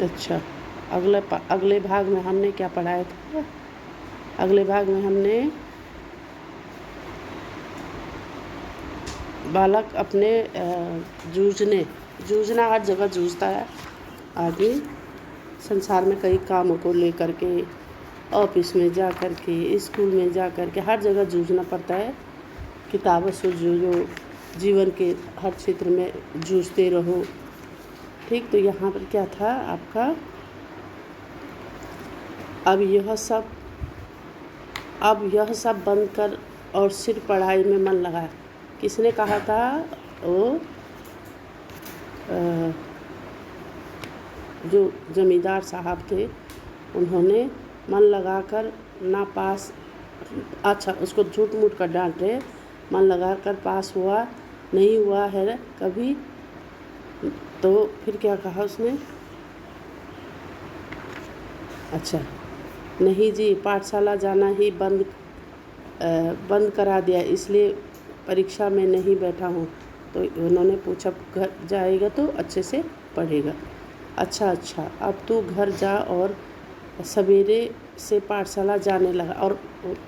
अच्छा, अगले भाग में हमने क्या पढ़ाया था? अगले भाग में हमने बालक अपने जूझना हर जगह जूझता है आदमी, संसार में कई कामों को लेकर के, ऑफिस में जा कर के, स्कूल में जा कर के, हर जगह जूझना पड़ता है। किताबों से जूझो, जीवन के हर क्षेत्र में जूझते रहो। ठीक, तो यहाँ पर क्या था आपका, अब यह सब बंद कर और सिर्फ पढ़ाई में मन लगा। किसने कहा था? वो जो जमींदार साहब थे, उन्होंने मन लगाकर ना पास, अच्छा उसको झूठ मूठ कर डांटे, मन लगाकर पास हुआ नहीं हुआ है कभी। तो फिर क्या कहा उसने? अच्छा, नहीं जी, पाठशाला जाना ही बंद करा दिया, इसलिए परीक्षा में नहीं बैठा हूँ। तो उन्होंने पूछा, घर जाएगा तो अच्छे से पढ़ेगा। अच्छा, अब तू घर जा, और सवेरे से पाठशाला जाने लगा। और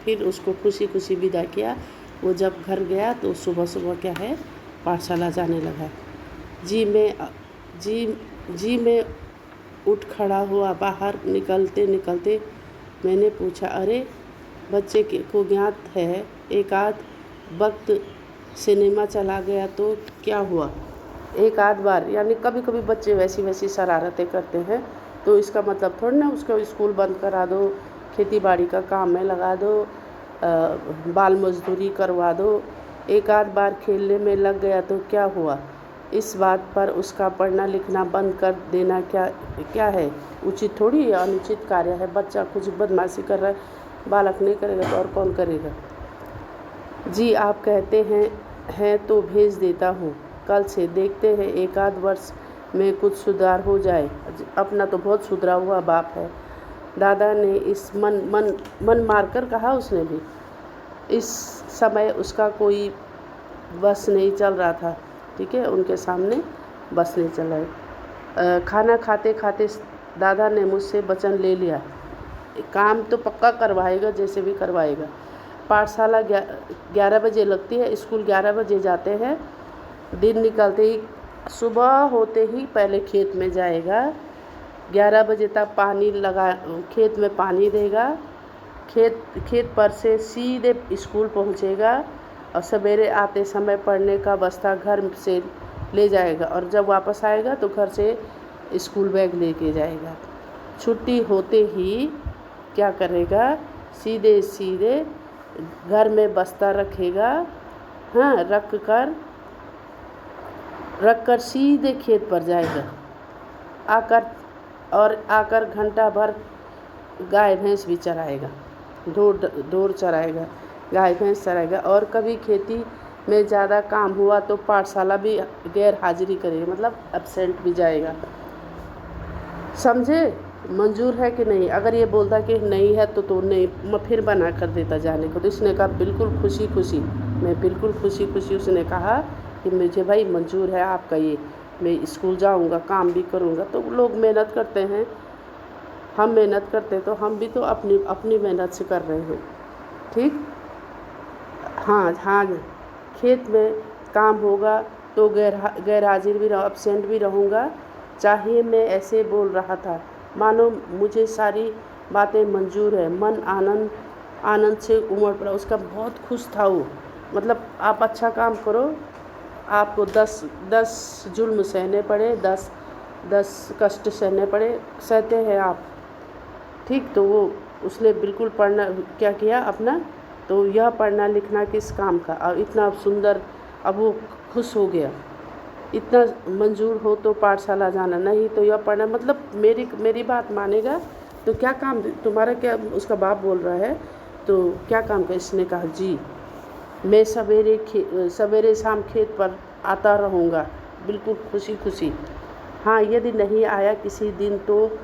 फिर उसको खुशी खुशी विदा किया। वो जब घर गया तो सुबह सुबह क्या है, पाठशाला जाने लगा। जी मैं उठ खड़ा हुआ। बाहर निकलते निकलते मैंने पूछा, अरे बच्चे को ज्ञात है एक आध वक्त सिनेमा चला गया तो क्या हुआ? एक आध बार, यानी कभी कभी बच्चे वैसी शरारतें करते हैं, तो इसका मतलब थोड़ी ना उसको स्कूल बंद करा दो, खेती बाड़ी का काम में लगा दो, बाल मजदूरी करवा दो। एक आध बार खेलने में लग गया तो क्या हुआ? इस बात पर उसका पढ़ना लिखना बंद कर देना क्या है? उचित थोड़ी है, अनुचित कार्य है। बच्चा कुछ बदमाशी कर रहा है, बालक नहीं करेगा तो और कौन करेगा? जी आप कहते हैं तो भेज देता हूँ, कल से देखते हैं एक आध वर्ष में कुछ सुधार हो जाए। अपना तो बहुत सुधरा हुआ बाप है। दादा ने इस मन मारकर कहा। उसने भी इस समय उसका कोई बस नहीं चल रहा था। ठीक है, उनके सामने बस नहीं चल रहा। खाना खाते खाते दादा ने मुझसे वचन ले लिया, काम तो पक्का करवाएगा, जैसे भी करवाएगा। पाठशाला 11 बजे लगती है, स्कूल 11 बजे जाते हैं। दिन निकलते ही, सुबह होते ही पहले खेत में जाएगा, 11 बजे तक खेत में पानी देगा, खेत पर से सीधे स्कूल पहुंचेगा, और सवेरे आते समय पढ़ने का बस्ता घर से ले जाएगा, और जब वापस आएगा तो घर से स्कूल बैग लेके जाएगा। छुट्टी होते ही क्या करेगा? सीधे घर में बस्ता रखेगा, हाँ, रख कर सीधे खेत पर जाएगा। आकर घंटा भर गाय भैंस भी चराएगा, ढोर चराएगा, गाय भैंस चराएगा। और कभी खेती में ज़्यादा काम हुआ तो पाठशाला भी गैर हाजिरी करेगा, मतलब एब्सेंट भी जाएगा। समझे? मंजूर है कि नहीं? अगर ये बोलता कि नहीं है तो नहीं, मैं फिर बना कर देता जाने को। तो इसने कहा बिल्कुल खुशी खुशी उसने कहा कि मुझे भाई मंजूर है आपका ये, मैं स्कूल जाऊंगा, काम भी करूंगा। तो लोग मेहनत करते हैं, हम मेहनत करते हैं, तो हम भी तो अपनी मेहनत से कर रहे हैं। ठीक, हाँ, खेत में काम होगा तो गैर हाजिर भी एब्सेंट भी रहूँगा। चाहिए मैं ऐसे बोल रहा था मानो मुझे सारी बातें मंजूर है। मन आनंद से उमड़ पड़ा। उसका बहुत खुश था वो। मतलब आप अच्छा काम करो, आपको 10 जुल्म सहने पड़े, 10 कष्ट सहने पड़े, सहते हैं आप। ठीक, तो वो उसने बिल्कुल पढ़ना क्या किया अपना, तो यह पढ़ना लिखना किस काम का, और इतना सुंदर, अब वो खुश हो गया। इतना मंजूर हो तो पाठशाला जाना, नहीं तो यह पढ़ना, मतलब मेरी बात मानेगा तो क्या काम तुम्हारा, क्या उसका बाप बोल रहा है तो क्या काम का? इसने कहा जी मैं सवेरे शाम खेत पर आता रहूँगा, बिल्कुल खुशी। हाँ, यदि नहीं आया किसी दिन तो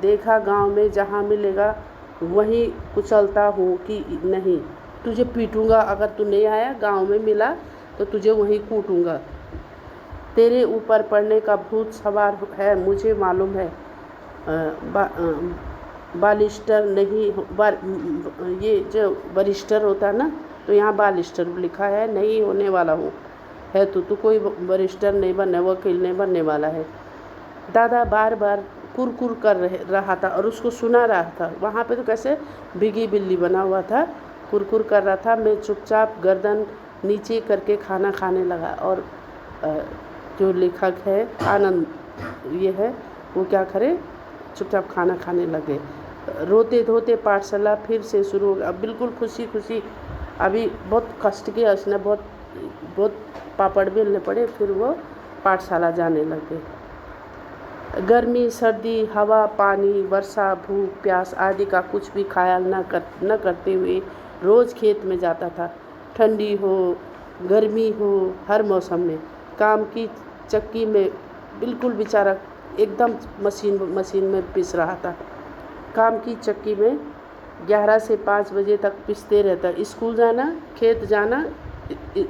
देखा गांव में जहाँ मिलेगा वहीं कुचलता हूँ कि नहीं, तुझे पीटूँगा। अगर तू नहीं आया, गांव में मिला तो तुझे वहीं कूटूँगा। तेरे ऊपर पड़ने का भूत सवार है, मुझे मालूम है। बालिस्टर नहीं ये जो बरिस्टर होता है ना, तो यहाँ बालिस्टर लिखा है, नहीं होने वाला हूँ। है तो कोई बरिस्टर नहीं बनने, वकील नहीं बनने वाला है। दादा बार बार कुरकुर कर रहा था और उसको सुना रहा था। वहाँ पे तो कैसे भीगी बिल्ली बना हुआ था, कुरकुर कर रहा था। मैं चुपचाप गर्दन नीचे करके खाना खाने लगा। और जो लेखक है आनंद ये है, वो क्या करे, चुपचाप खाना खाने लगे। रोते धोते पाठशाला फिर से शुरू हो गया। अब बिल्कुल खुशी खुशी, अभी बहुत कष्ट किया उसने, बहुत पापड़ बेलने पड़े, फिर वो पाठशाला जाने लगे। गर्मी सर्दी हवा पानी वर्षा भूख प्यास आदि का कुछ भी ख्याल न करते हुए रोज़ खेत में जाता था। ठंडी हो गर्मी हो, हर मौसम में काम की चक्की में बिल्कुल बेचारा एकदम मशीन में पिस रहा था। काम की चक्की में 11 से 5 बजे तक पिसते रहता। स्कूल जाना, खेत जाना,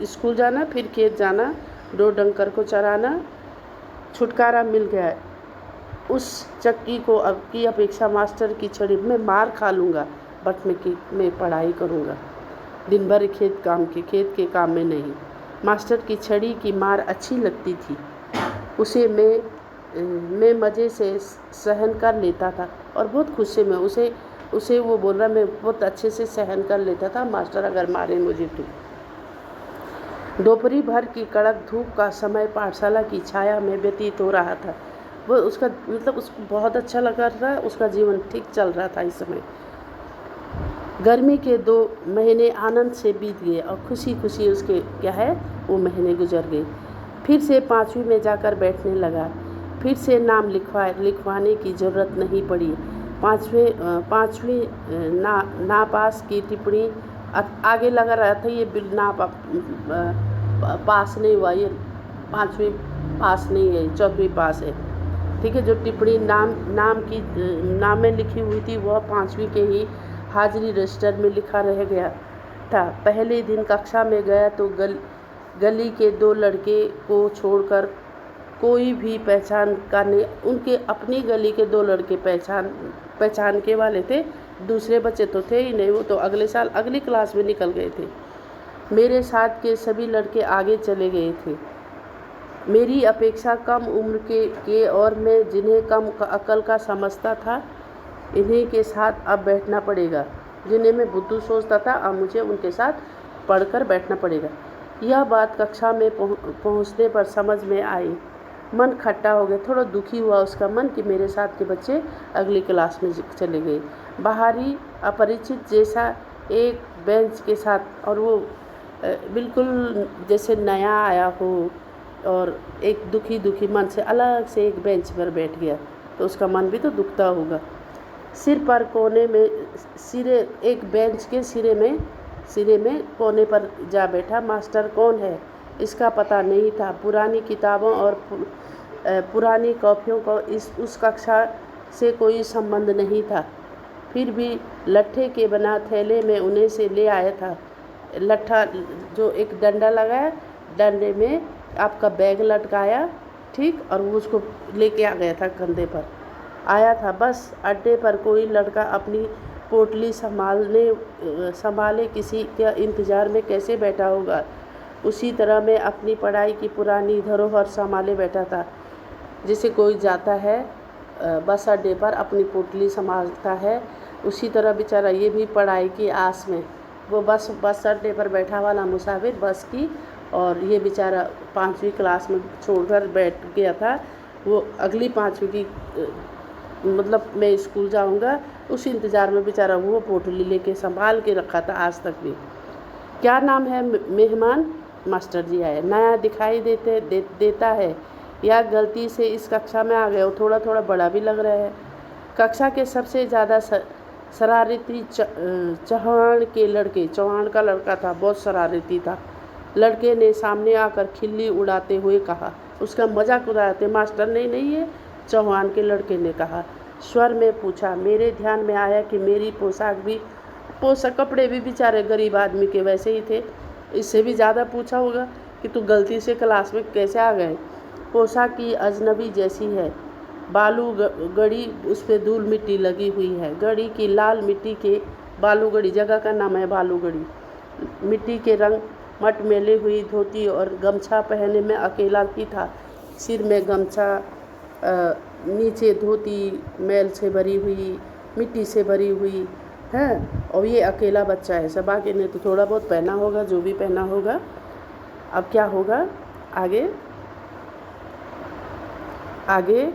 स्कूल जाना, फिर खेत जाना, 2 डंकर को चराना। छुटकारा मिल गया। उस चक्की को अब की अपेक्षा मास्टर की छड़ी में मार खा लूँगा, बट मैं पढ़ाई करूँगा। दिन भर खेत के काम में नहीं। मास्टर की छड़ी की मार अच्छी लगती थी, उसे मैं मज़े से सहन कर लेता था और बहुत खुशी में उसे वो बोल रहा, मैं बहुत अच्छे से सहन कर लेता था, मास्टर अगर मारे मुझे तो। दोपहरी भर की कड़क धूप का समय पाठशाला की छाया में व्यतीत हो रहा था। वो उसका मतलब उसको बहुत अच्छा लग रहा था, उसका जीवन ठीक चल रहा था इस समय। गर्मी के 2 महीने आनंद से बीत गए और खुशी खुशी उसके क्या है वो महीने गुजर गए। फिर से 5वीं में जाकर बैठने लगा। फिर से नाम लिखवाने की ज़रूरत नहीं पड़ी। 5वीं नापास की टिप्पणी आगे लगा रहा था। ये पास नहीं हुआ, ये 5वीं पास नहीं है, 4वीं पास है, ठीक है। जो टिप्पणी नाम में लिखी हुई थी वह 5वीं के ही हाजिरी रजिस्टर में लिखा रह गया था। पहले दिन कक्षा में गया तो गली के 2 लड़के को छोड़कर कोई भी पहचान का नहीं। उनके अपनी गली के 2 लड़के पहचान के वाले थे, दूसरे बच्चे तो थे ही नहीं, वो तो अगले साल अगली क्लास में निकल गए थे। मेरे साथ के सभी लड़के आगे चले गए थे। मेरी अपेक्षा कम उम्र के और मैं जिन्हें कम अकल का समझता था, इन्हीं के साथ अब बैठना पड़ेगा। जिन्हें मैं बुद्धू सोचता था, अब मुझे उनके साथ पढ़कर बैठना पड़ेगा। यह बात कक्षा में पहुंचने पर समझ में आई। मन खट्टा हो गया, थोड़ा दुखी हुआ उसका मन कि मेरे साथ के बच्चे अगली क्लास में चले गए। बाहरी अपरिचित जैसा एक बेंच के साथ, और वो बिल्कुल जैसे नया आया हो और एक दुखी मन से अलग से एक बेंच पर बैठ गया, तो उसका मन भी तो दुखता होगा। सिर पर कोने में एक बेंच के सिरे में कोने पर जा बैठा। मास्टर कौन है इसका पता नहीं था। पुरानी किताबों और पुरानी कॉपियों को उस कक्षा से कोई संबंध नहीं था। फिर भी लट्ठे के बना थैले में उन्हें से ले आया था। लट्ठा जो एक डंडा लगाया, डंडे में आपका बैग लटकाया, ठीक, और वो उसको लेके आ गया था, कंधे पर आया था। बस अड्डे पर कोई लड़का अपनी पोटली संभाले किसी के इंतज़ार में कैसे बैठा होगा, उसी तरह मैं अपनी पढ़ाई की पुरानी धरोहर संभाले बैठा था। जैसे कोई जाता है बस अड्डे पर अपनी पोटली संभालता है, उसी तरह बेचारा ये भी पढ़ाई की आस में वो बस अड्डे पर बैठा वाला मुसाफिर बस की, और ये बेचारा 5वीं क्लास में छोड़कर बैठ गया था। वो अगली 5वीं की मतलब मैं स्कूल जाऊंगा, उस इंतज़ार में बेचारा वो पोटली लेके संभाल के रखा था आज तक भी। क्या नाम है मेहमान? मास्टर जी आए। नया दिखाई देता है या गलती से इस कक्षा में आ गए हो? थोड़ा थोड़ा बड़ा भी लग रहा है। कक्षा के सबसे ज़्यादा शरारती चौहान का लड़का था, बहुत शरारती था। लड़के ने सामने आकर खिल्ली उड़ाते हुए कहा, उसका मजाक उड़ाते मास्टर नहीं है, चौहान के लड़के ने कहा। स्वर में पूछा। मेरे ध्यान में आया कि मेरी कपड़े भी बेचारे गरीब आदमी के वैसे ही थे। इससे भी ज़्यादा पूछा होगा कि तू गलती से क्लास में कैसे आ गए। पोशाक की अजनबी जैसी है, बालू गड़ी, उस पे धूल मिट्टी लगी हुई है। गड़ी की लाल मिट्टी के बालू गड़ी, जगह का नाम है बालू गड़ी। मिट्टी के रंग, मटमैली हुई धोती और गमछा पहने में अकेला ही था। सिर में गमछा, नीचे धोती मैल से भरी हुई, मिट्टी से भरी हुई है, और ये अकेला बच्चा है। सब बाकी ने तो थोड़ा बहुत पहना होगा, जो भी पहना होगा। अब क्या होगा आगे? आगे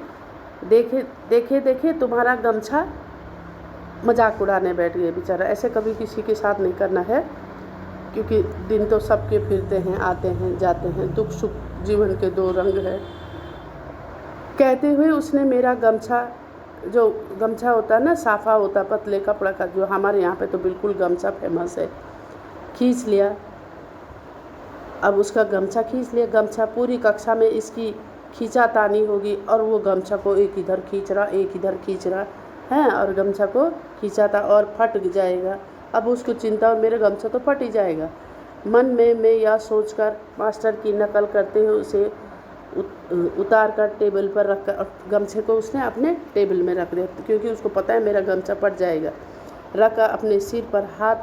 देखे देखे देखे तुम्हारा गमछा, मजाक उड़ाने बैठ गए बेचारा। ऐसे कभी किसी के साथ नहीं करना है, क्योंकि दिन तो सबके फिरते हैं, आते हैं, जाते हैं। दुख सुख जीवन के दो रंग है। कहते हुए उसने मेरा गमछा, जो गमछा होता है ना, साफा होता पतले कपड़ा का, जो हमारे यहाँ पे तो बिल्कुल गमछा फेमस है, खींच लिया। अब उसका गमछा खींच लिया। गमछा पूरी कक्षा में इसकी खींचातानी होगी, और वो गमछा को एक इधर खींच रहा, एक इधर खींच रहा है, और गमछा को खींचाता और फट जाएगा। अब उसको चिंता, और मेरा गमछा तो फट ही जाएगा। मन में मैं यह सोचकर मास्टर की नकल करते हुए उसे उतार कर टेबल पर रख कर, गमछे को उसने अपने टेबल में रख दिया, क्योंकि उसको पता है मेरा गमछा फट जाएगा। रख कर अपने सिर पर हाथ,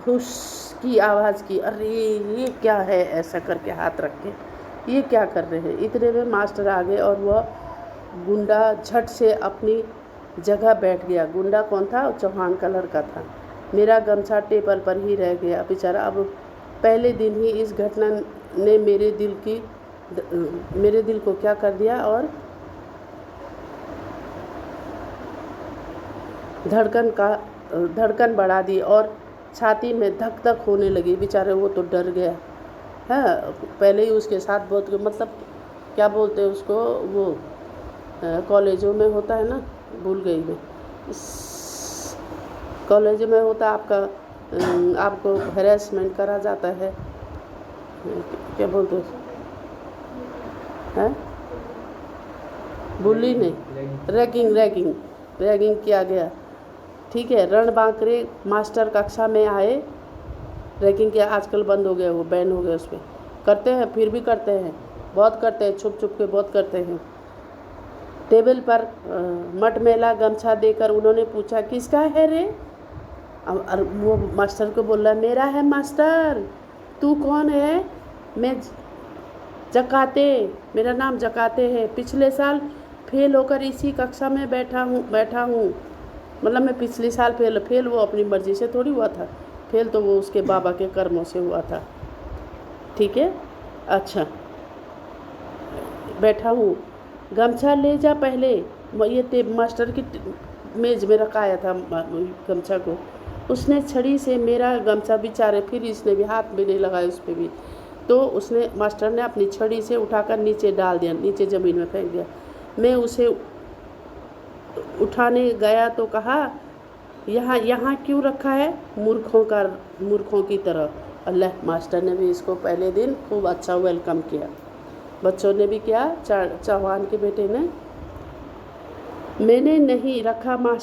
हुश की आवाज़ की, अरे ये क्या है, ऐसा करके हाथ रख के ये क्या कर रहे हैं। इतने में मास्टर आ गए, और वह गुंडा झट से अपनी जगह बैठ गया। गुंडा कौन था? चौहान का लड़का था। मेरा गमछा टेबल पर ही रह गया बेचारा। अब पहले दिन ही इस घटना ने मेरे दिल को क्या कर दिया, और धड़कन बढ़ा दी, और छाती में धक धक होने लगी। बेचारे वो तो डर गया है। पहले ही उसके साथ बहुत, मतलब क्या बोलते हैं उसको, वो कॉलेजों में होता है ना, भूल गई मैं, कॉलेज में होता आपका, आपको हैरेसमेंट करा जाता है, क्या बोलते हैं, बुली नहीं, रैगिंग किया गया। ठीक है, रणबांकरे मास्टर कक्षा में आए। रैगिंग किया, आजकल बंद हो गया, वो बैन हो गया। उस पर करते हैं, फिर भी करते हैं, बहुत करते हैं, छुप छुप के बहुत करते हैं। टेबल पर मटमैला गमछा देकर उन्होंने पूछा, किसका है रे? अब वो मास्टर को बोल रहा, मेरा है मास्टर। तू कौन है? मैं जकाते, मेरा नाम जकाते है। पिछले साल फेल होकर इसी कक्षा में बैठा हूँ। मतलब मैं पिछले साल फेल वो अपनी मर्जी से थोड़ी हुआ था, फेल तो वो उसके बाबा के कर्मों से हुआ था। ठीक है, अच्छा, बैठा हूँ। गमछा ले जा पहले। ये मास्टर की मेज में रखाया था गमछा को। उसने छड़ी से मेरा गमछा, बेचारे, फिर इसने भी हाथ भी नहीं लगाया उस पर भी, तो उसने, मास्टर ने अपनी छड़ी से उठाकर नीचे डाल दिया, नीचे ज़मीन में फेंक दिया। मैं उसे उठाने गया तो कहा, यहाँ क्यों रखा है, मूर्खों की तरह। अल्लाह, मास्टर ने भी इसको पहले दिन खूब अच्छा वेलकम किया, बच्चों ने भी किया, चौहान के बेटे ने। मैंने नहीं रखा मास्टर।